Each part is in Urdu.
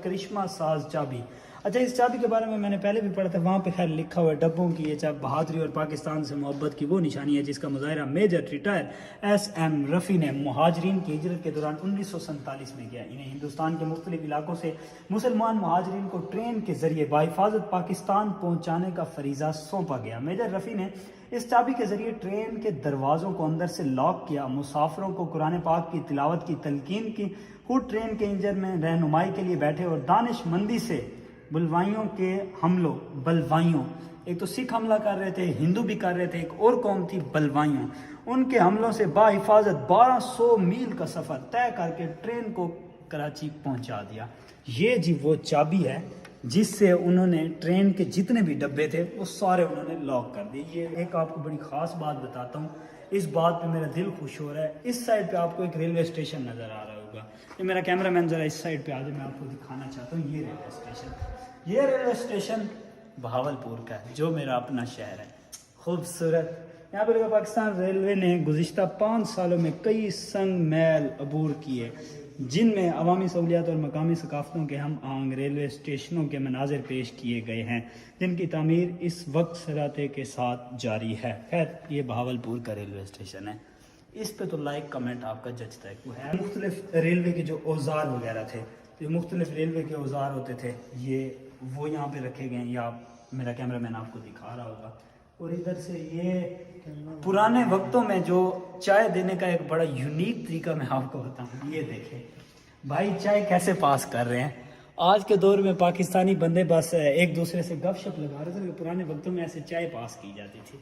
کرشمہ ساز چابی. اچھا اس چابی کے بارے میں نے پہلے بھی پڑھا تھا, وہاں پہ خیر لکھا ہوا ہے ڈبوں کی یہ چابی بہادری اور پاکستان سے محبت کی وہ نشانی ہے جس کا مظاہرہ major retire S M Rafi نے مہاجرین کی ہجرت کے دوران 1947 میں کیا. انہیں ہندوستان کے مختلف علاقوں سے مسلمان مہاجرین کو ٹرین کے ذریعے بحفاظت پاکستان پہنچانے کا فریضہ سونپا گیا. میجر رفیع نے اس چابی کے ذریعے ٹرین کے دروازوں کو اندر سے لاک کیا, مسافروں کو قرآن پاک کی تلاوت کی تلقین کی, خود ٹرین کے انجن میں رہنمائی کے لیے بیٹھے اور دانش مندی سے بلوائیوں کے حملوں بلوائیوں, ایک تو سکھ حملہ کر رہے تھے, ہندو بھی کر رہے تھے, ایک اور قوم تھی بلوائیوں, ان کے حملوں سے باحفاظت 1200 میل کا سفر طے کر کے ٹرین کو کراچی پہنچا دیا. یہ جی وہ چابی ہے جس سے انہوں نے ٹرین کے جتنے بھی ڈبے تھے وہ سارے انہوں نے لاک کر دیے. یہ ایک آپ کو بڑی خاص بات بتاتا ہوں, اس بات پہ میرا دل خوش ہو رہا ہے. اس سائڈ پہ آپ کو ایک ریلوے اسٹیشن نظر آ رہا ہوگا, یہ میرا کیمرہ مین ذرا اس سائڈ پہ آ جائے, میں آپ کو دکھانا چاہتا ہوں. یہ ریلوے اسٹیشن بہاولپور کا ہے جو میرا اپنا شہر ہے, خوبصورت. یہاں پر پاکستان ریلوے نے گزشتہ 5 سالوں میں کئی سنگ میل عبور کیے جن میں عوامی سہولیات اور مقامی ثقافتوں کے ہم آہنگ ریلوے اسٹیشنوں کے مناظر پیش کیے گئے ہیں جن کی تعمیر اس وقت سراتے کے ساتھ جاری ہے. خیر یہ بہاولپور کا ریلوے اسٹیشن ہے, اس پہ تو لائک کمنٹ آپ کا ججتا ہے. وہ ہے مختلف ریلوے کے جو اوزار وغیرہ تھے, جو مختلف ریلوے کے اوزار ہوتے تھے یہ وہ یہاں پہ رکھے گئے ہیں, یا میرا کیمرہ مین آپ کو دکھا رہا ہوگا. اور ادھر سے یہ پرانے وقتوں میں جو چائے دینے کا ایک بڑا یونیک طریقہ میں آپ کو بتاؤں. یہ دیکھیں بھائی چائے کیسے پاس کر رہے ہیں. آج کے دور میں پاکستانی بندے بس ایک دوسرے سے گپ شپ لگا رہے تھے, پرانے وقتوں میں ایسے چائے پاس کی جاتی تھی.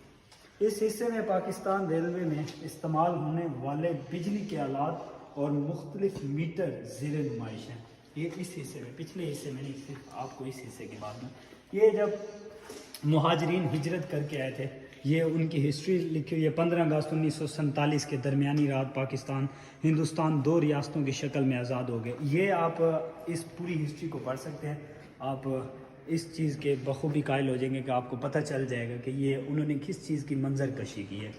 اس حصے میں پاکستان ریلوے میں استعمال ہونے والے بجلی کے آلات اور مختلف میٹر زیر نمائش ہیں. یہ اس حصے میں, پچھلے حصے میں نہیں, صرف آپ کو اس حصے کی بات میں. یہ جب مہاجرین ہجرت کر کے آئے تھے, یہ ان کی ہسٹری لکھی ہوئی ہے. 15 اگست 1947 کے درمیانی رات پاکستان ہندوستان 2 ریاستوں کی شکل میں آزاد ہو گئے. یہ آپ اس پوری ہسٹری کو پڑھ سکتے ہیں, آپ اس چیز کے بخوبی قائل ہو جائیں گے کہ آپ کو پتہ چل جائے گا کہ یہ انہوں نے کس چیز کی منظر کشی کی ہے.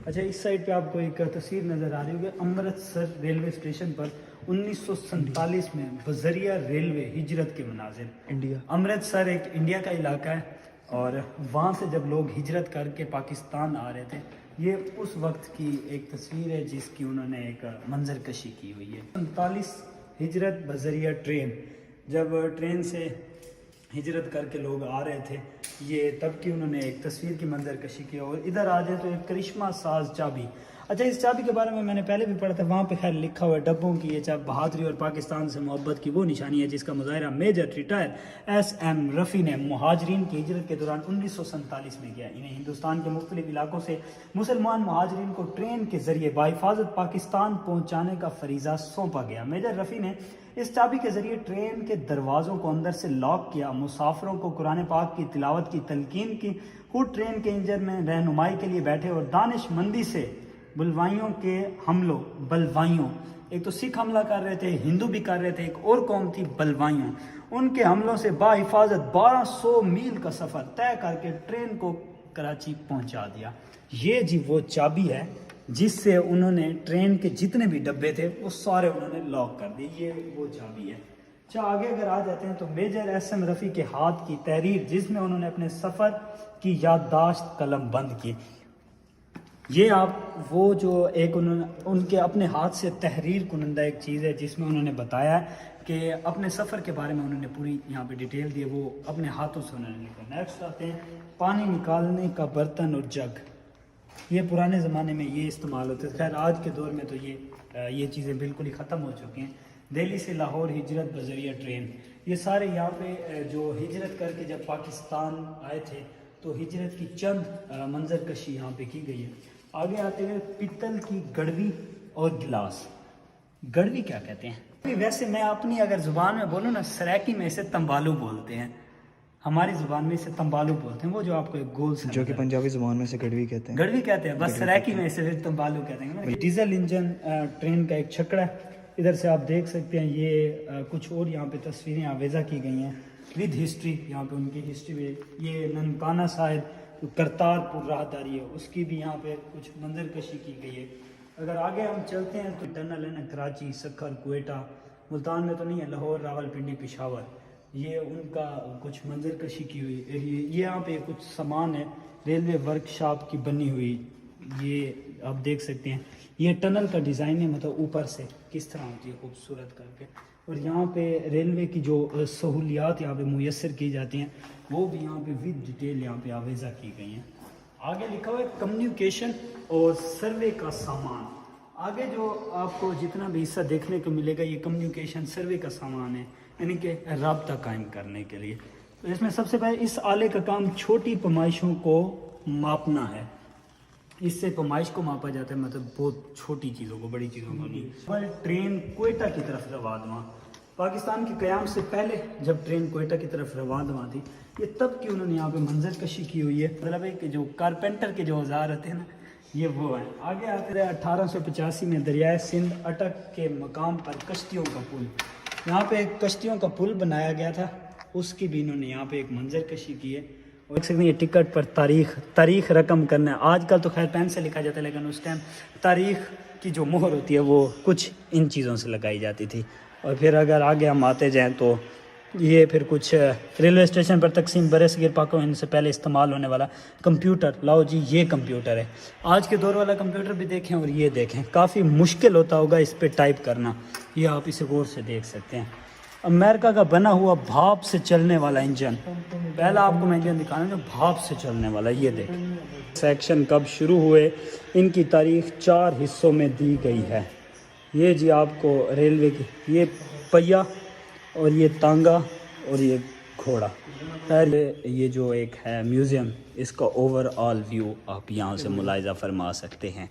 اچھا اس سائڈ پہ آپ کو ایک تصویر نظر آ رہی ہوگی. امرتسر ریلوے اسٹیشن پر 1947 میں بذریعہ ریلوے ہجرت کے مناظر. انڈیا امرتسر ایک انڈیا کا علاقہ ہے, اور وہاں سے جب لوگ ہجرت کر کے پاکستان آ رہے تھے, یہ اس وقت کی ایک تصویر ہے جس کی انہوں نے ایک منظر کشی کی ہوئی ہے. 47 ہجرت بذریعہ ٹرین, جب ٹرین سے ہجرت کر کے لوگ آ رہے تھے, یہ تب کی انہوں نے ایک تصویر کی منظر کشی کی. اور ادھر آ جائے تو ایک کرشمہ ساز چابی. اچھا اس چابی کے بارے میں نے پہلے بھی پڑھا تھا, وہاں پہ خیر لکھا ہوا ہے ڈبوں کی یہ چابی بہادری اور پاکستان سے محبت کی وہ نشانی ہے جس کا مظاہرہ major retire S M Rafi نے مہاجرین کی ہجرت کے دوران 1947 میں کیا. انہیں ہندوستان کے مختلف علاقوں سے مسلمان مہاجرین کو ٹرین کے ذریعے بحفاظت پاکستان پہنچانے کا فریضہ سونپا گیا. میجر رفیع نے اس چابی کے ذریعے ٹرین کے دروازوں کو اندر سے لاک کیا, مسافروں کو قرآن پاک کی تلاوت کی تلقین کی, خود ٹرین کے انجن میں رہنمائی کے لیے بیٹھے اور دانش مندی سے بلوائیوں کے حملوں بلوائیوں, ایک تو سکھ حملہ کر رہے تھے, ہندو بھی کر رہے تھے, ایک اور قوم تھی بلوائیوں, ان کے حملوں سے باحفاظت 1200 میل کا سفر طے کر کے ٹرین کو کراچی پہنچا دیا. یہ جی وہ چابی ہے جس سے انہوں نے ٹرین کے جتنے بھی ڈبے تھے وہ سارے انہوں نے لاک کر دیے. یہ وہ چابی ہے. اچھا آگے اگر آ جاتے ہیں تو میجر ایس ایم رفیع کے ہاتھ کی تحریر جس میں انہوں نے اپنے سفر کی یادداشت قلم بند کی. یہ آپ وہ جو ایک انہوں نے ان کے اپنے ہاتھ سے تحریر کنندہ ایک چیز ہے جس میں انہوں نے بتایا کہ اپنے سفر کے بارے میں انہوں نے پوری یہاں پہ ڈیٹیل دی ہے, وہ اپنے ہاتھوں سے انہوں نے لکھا. نیکسٹ آتے ہیں پانی نکالنے کا برتن اور جگ. یہ پرانے زمانے میں یہ استعمال ہوتے تھے. خیر آج کے دور میں تو یہ چیزیں بالکل ہی ختم ہو چکی ہیں. دہلی سے لاہور ہجرت بذریعہ ٹرین, یہ سارے یہاں پہ جو ہجرت کر کے جب پاکستان آئے تھے تو ہجرت کی چند منظر کشی یہاں پہ کی گئی ہے. آگے آتے ہوئے پتل کی گڑوی اور گلاس. گڑوی کیا کہتے ہیں؟ ویسے میں اپنی اگر زبان میں بولوں نا, سریکی میں اسے تمبالو بولتے ہیں, ہماری زبان میں اسے تمبالو بولتے ہیں. وہ جو آپ کو ایک گول سے جو کہ پنجابی زبان میں سے گڑوی کہتے ہیں. گڑوی کہتے ہیں, بس سریکی میں اسے تمبالو کہتے ہیں. ڈیزل انجن ٹرین کا ایک چھکڑا ہے. ادھر سے آپ دیکھ سکتے ہیں یہ کچھ اور یہاں پہ تصویریں آویزہ کی گئی ہیں ود ہسٹری. یہاں پہ ان کی ہسٹری میں یہ ننکانہ صاحب کرتارپور راہداری ہے, اس کی بھی یہاں پہ کچھ منظر کشی کی گئی ہے. اگر آگے ہم چلتے ہیں تو ٹنل ہے نا, کراچی, سکھر, کوئٹہ, ملتان میں تو نہیں ہے، لاہور، راولپنڈی، پشاور، یہ ان کا کچھ منظر کشی کی ہوئی ایریا. یہ یہاں پہ کچھ سامان ہے ریلوے ورک شاپ کی بنی ہوئی، یہ آپ دیکھ سکتے ہیں. یہ ٹنل کا ڈیزائن ہے، مطلب اوپر سے کس طرح ہوتی ہے خوبصورت کر کے. اور یہاں پہ ریلوے کی جو سہولیات یہاں پہ میسر کی جاتی ہیں وہ بھی یہاں پہ ود ڈیٹیل یہاں پہ آویزہ کی گئی ہیں. آگے لکھا ہوا ہے کمیونیکیشن اور سروے کا سامان. آگے جو آپ کو جتنا بھی حصہ دیکھنے کو ملے گا یہ کمیونیکیشن سروے کا سامان ہے، یعنی کہ رابطہ قائم کرنے کے لیے. تو اس میں سب سے پہلے اس آلے کا کام چھوٹی پیمائشوں کو ماپنا ہے. اس سے پیمائش کو ماپا جاتا ہے، مطلب بہت چھوٹی چیزوں کو، بڑی چیزوں کو نہیں. ٹرین کوئٹہ کی طرف روانہ، پاکستان کے قیام سے پہلے جب ٹرین کوئٹہ کی طرف روانہ تھی، یہ تب کی انہوں نے یہاں پہ منظر کشی کی ہوئی ہے. مطلب ہے کہ جو کارپینٹر کے جو اوزار ہوتے ہیں نا، یہ وہ ہیں. آگے آتے ہیں 1885 میں دریائے سندھ اٹک کے مقام پر کشتیوں کا پل. یہاں پہ ایک کشتیوں کا پل بنایا گیا تھا، اس کی بھی انہوں نے یہاں پہ ایک منظر کشی کی ہے. اور دیکھ سکتے ہیں یہ ٹکٹ پر تاریخ رقم کرنا ہے. آج کل تو خیر پین سے لکھا جاتا ہے، لیکن اس ٹائم تاریخ کی جو مہر ہوتی ہے وہ کچھ ان چیزوں سے لگائی جاتی تھی. اور پھر اگر آگے ہم آتے جائیں تو یہ پھر کچھ ریلوے اسٹیشن پر تقسیم برصغیر پاک و ہند سے پہلے استعمال ہونے والا کمپیوٹر. لاؤ جی یہ کمپیوٹر ہے. آج کے دور والا کمپیوٹر بھی دیکھیں اور یہ دیکھیں، کافی مشکل ہوتا ہوگا اس پہ ٹائپ کرنا. یہ آپ اسے غور سے دیکھ سکتے ہیں. امریکہ کا بنا ہوا بھاپ سے چلنے والا انجن. پہلا آپ کو میں انجن دکھانا جو بھاپ سے چلنے والا. یہ دیکھیں سیکشن کب شروع ہوئے، ان کی تاریخ 4 حصوں میں دی گئی ہے. یہ جی آپ کو ریلوے کی یہ پہیا اور یہ تانگا اور یہ گھوڑا. یہ جو ایک ہے میوزیم، اس کا اوور آل ویو آپ یہاں سے ملاحظہ فرما سکتے ہیں.